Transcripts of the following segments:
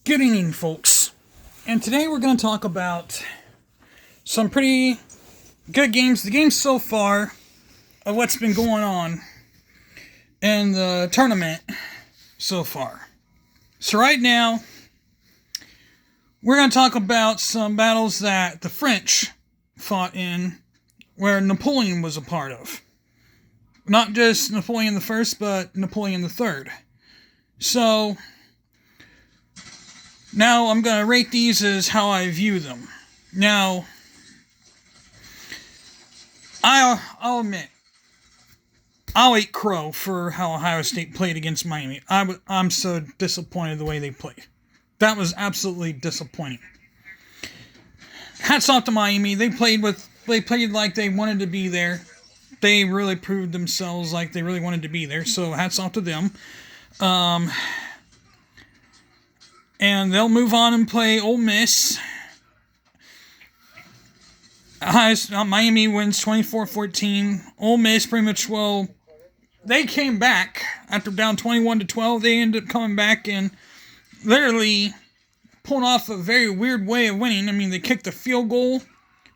Good evening, folks. And today we're going to talk about some pretty good games. The games so far of what's been going on in the tournament so far. So right now, we're going to talk about some battles that the French fought in where Napoleon was a part of. Not just Napoleon the First, but Napoleon the Third. So now I'm going to rate these as how I view them. Now, I'll admit, I'll eat crow for how Ohio State played against Miami. I'm so disappointed the way they played. That was absolutely disappointing. Hats off to Miami. They played like they wanted to be there. They really proved themselves like they really wanted to be there. So hats off to them. And they'll move on and play Ole Miss. Miami wins 24-14. Ole Miss pretty much, they came back after down 21-12. They ended up coming back and literally pulling off a very weird way of winning. I mean, they kicked a field goal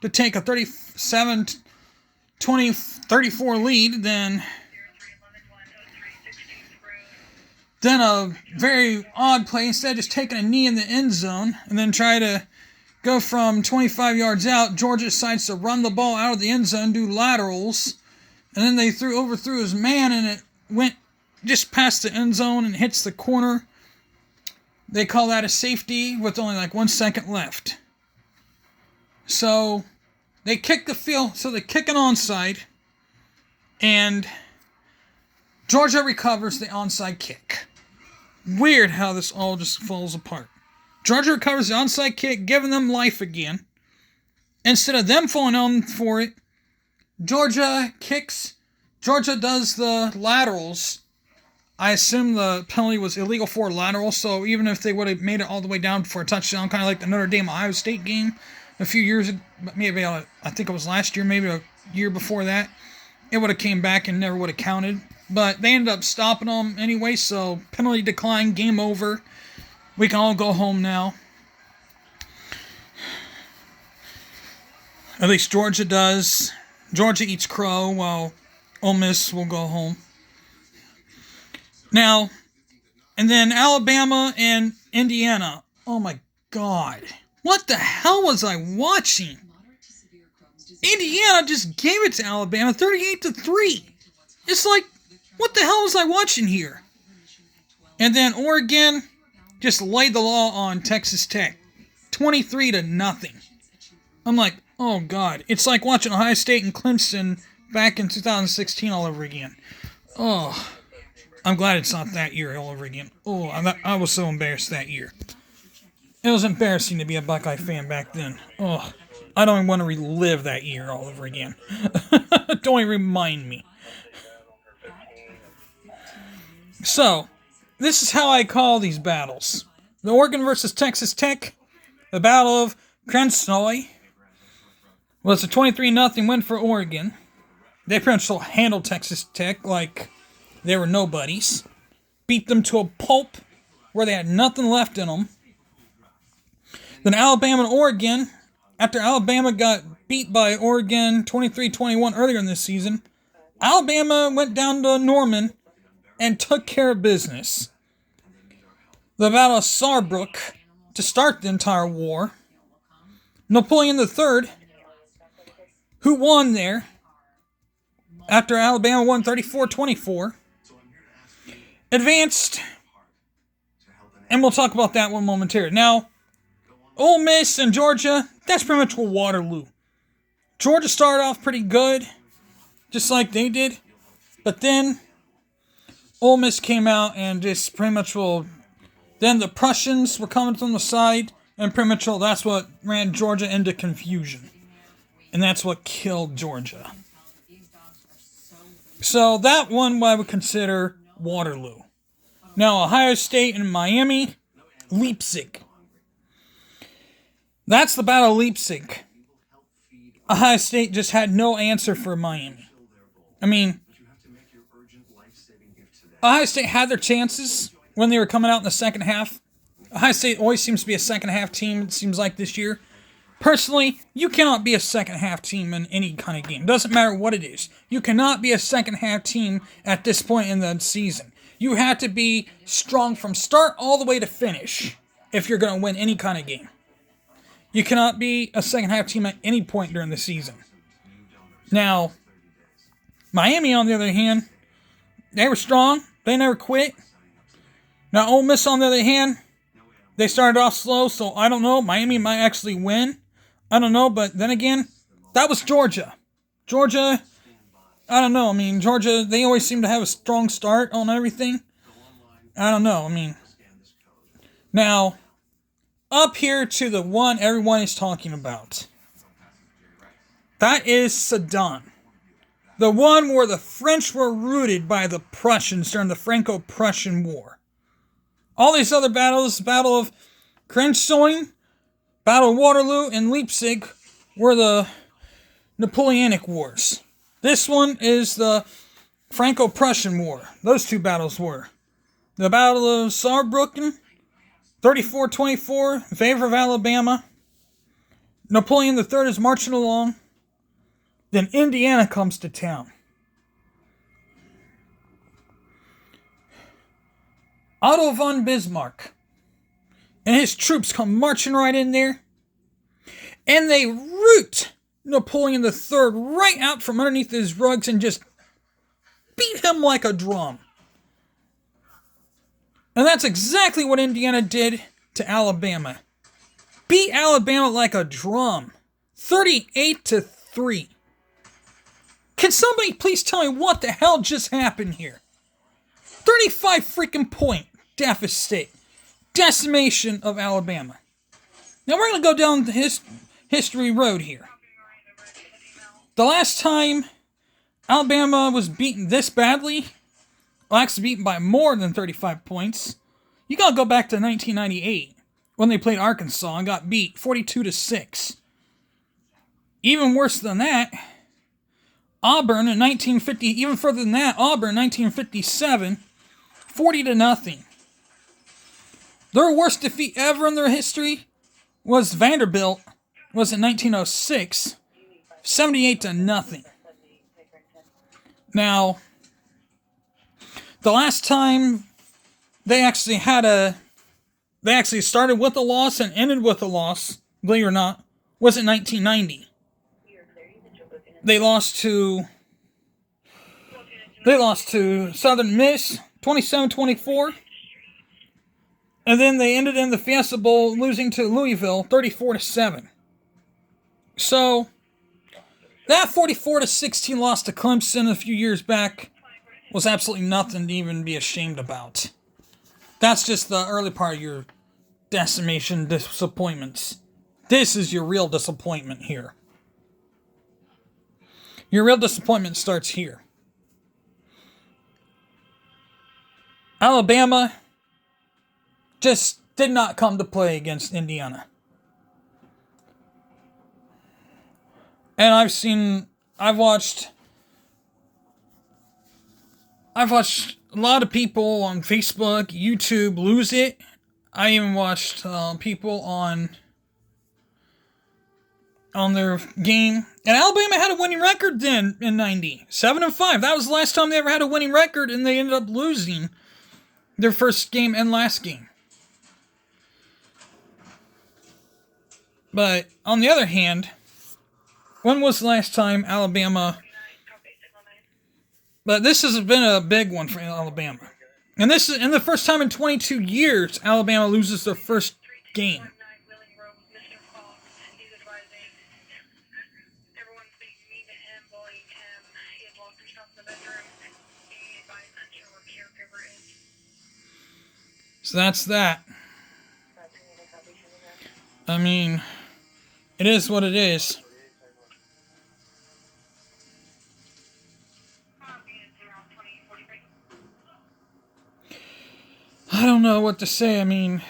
to take a 37-34 lead. Then a very odd play, instead of just taking a knee in the end zone and then try to go from 25 yards out, Georgia decides to run the ball out of the end zone, do laterals, and then they overthrew his man and it went just past the end zone and hits the corner. They call that a safety with only like 1 second left. So they kick the field, so they kick an onside, and Georgia recovers the onside kick. Weird how this all just falls apart. Georgia recovers the onside kick, giving them life again. Instead of them falling on for it, Georgia does the laterals. I assume the penalty was illegal for lateral, so even if they would have made it all the way down for a touchdown, kind of like the Notre Dame-Ohio State game a few years ago, maybe I think it was last year, maybe a year before that, it would have came back and never would have counted. But they ended up stopping them anyway, so penalty decline, game over. We can all go home now. At least Georgia does. Georgia eats crow while Ole Miss will go home. Now, and then Alabama and Indiana. Oh my God. What the hell was I watching? Indiana just gave it to Alabama 38-3. It's like, what the hell was I watching here? And then Oregon just laid the law on Texas Tech. 23-0. I'm like, oh God. It's like watching Ohio State and Clemson back in 2016 all over again. Oh, I'm glad it's not that year all over again. Oh, I was so embarrassed that year. It was embarrassing to be a Buckeye fan back then. Oh, I don't even want to relive that year all over again. Don't even remind me. So, this is how I call these battles. The Oregon versus Texas Tech, the Battle of Krensnoy, was a 23-0 win for Oregon. They pretty much handled Texas Tech like they were nobodies. Beat them to a pulp where they had nothing left in them. Then Alabama and Oregon, after Alabama got beat by Oregon 23-21 earlier in this season, Alabama went down to Norman and took care of business. The Battle of Saarbrück to start the entire war. Napoleon III, who won there after Alabama won 34-24, advanced, and we'll talk about that one momentarily. Now, Ole Miss and Georgia, that's pretty much what Waterloo. Georgia started off pretty good, just like they did, but then Ole Miss came out and just pretty much then the Prussians were coming from the side, and pretty much that's what ran Georgia into confusion. And that's what killed Georgia. So that one I would consider Waterloo. Now Ohio State and Miami, Leipzig. That's the Battle of Leipzig. Ohio State just had no answer for Miami. I mean, Ohio State had their chances when they were coming out in the second half Ohio State always seems to be a second half team, it seems like this year. Personally, you cannot be a second half team in any kind of game. Doesn't matter what it is. You cannot be a second half team at this point in the season. You have to be strong from start all the way to finish if you're going to win any kind of game. You cannot be a second half team at any point during the season. Now, Miami, on the other hand, they were strong. They never quit. Now, Ole Miss, on the other hand, they started off slow, so I don't know. Miami might actually win. I don't know, but then again, that was Georgia. Georgia, I don't know. I mean, Georgia, they always seem to have a strong start on everything. I don't know. I mean, now, up here to the one everyone is talking about. That is Sedan. The one where the French were routed by the Prussians during the Franco-Prussian War. All these other battles, Battle of Kreuznach, Battle of Waterloo, and Leipzig, were the Napoleonic Wars. This one is the Franco-Prussian War. Those two battles were. The Battle of Saarbrücken, 34-24, in favor of Alabama. Napoleon III is marching along. Then Indiana comes to town. Otto von Bismarck and his troops come marching right in there, and they root Napoleon III right out from underneath his rugs and just beat him like a drum. And that's exactly what Indiana did to Alabama. Beat Alabama like a drum. 38-3. Can somebody please tell me what the hell just happened here? 35 freaking point deficit. Decimation of Alabama. Now we're going to go down the history road here. The last time Alabama was beaten this badly, well, actually beaten by more than 35 points, you got to go back to 1998 when they played Arkansas and got beat 42-6. Even worse than that, Auburn in 1950, even further than that, Auburn 1957, 40-0. Their worst defeat ever in their history was Vanderbilt, was in 1906, 78-0. Now, the last time they actually started with a loss and ended with a loss, believe it or not, was in 1990. They lost to Southern Miss 27-24. And then they ended in the Fiesta Bowl losing to Louisville 34-7. So that 44-16 loss to Clemson a few years back was absolutely nothing to even be ashamed about. That's just the early part of your decimation disappointments. This is your real disappointment here. Your real disappointment starts here. Alabama just did not come to play against Indiana. And I've watched a lot of people on Facebook, YouTube lose it. I even watched people on their game. And Alabama had a winning record then in 90. 7-5. That was the last time they ever had a winning record, and they ended up losing their first game and last game. But on the other hand, when was the last time Alabama... But this has been a big one for Alabama. And this is the first time in 22 years Alabama loses their first game. So that's that. I mean, it is what it is. I don't know what to say. I mean,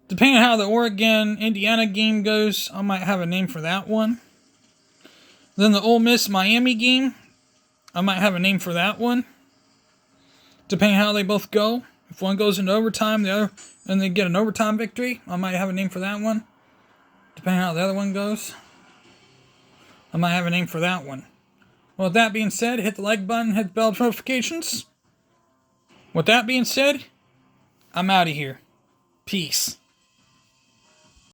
depending on how the Oregon-Indiana game goes, I might have a name for that one. Then the Ole Miss-Miami game, I might have a name for that one. Depending on how they both go. If one goes into overtime, the other, and they get an overtime victory, I might have a name for that one. Depending on how the other one goes, I might have a name for that one. Well, with that being said, hit the like button, hit the bell notifications. With that being said, I'm out of here. Peace.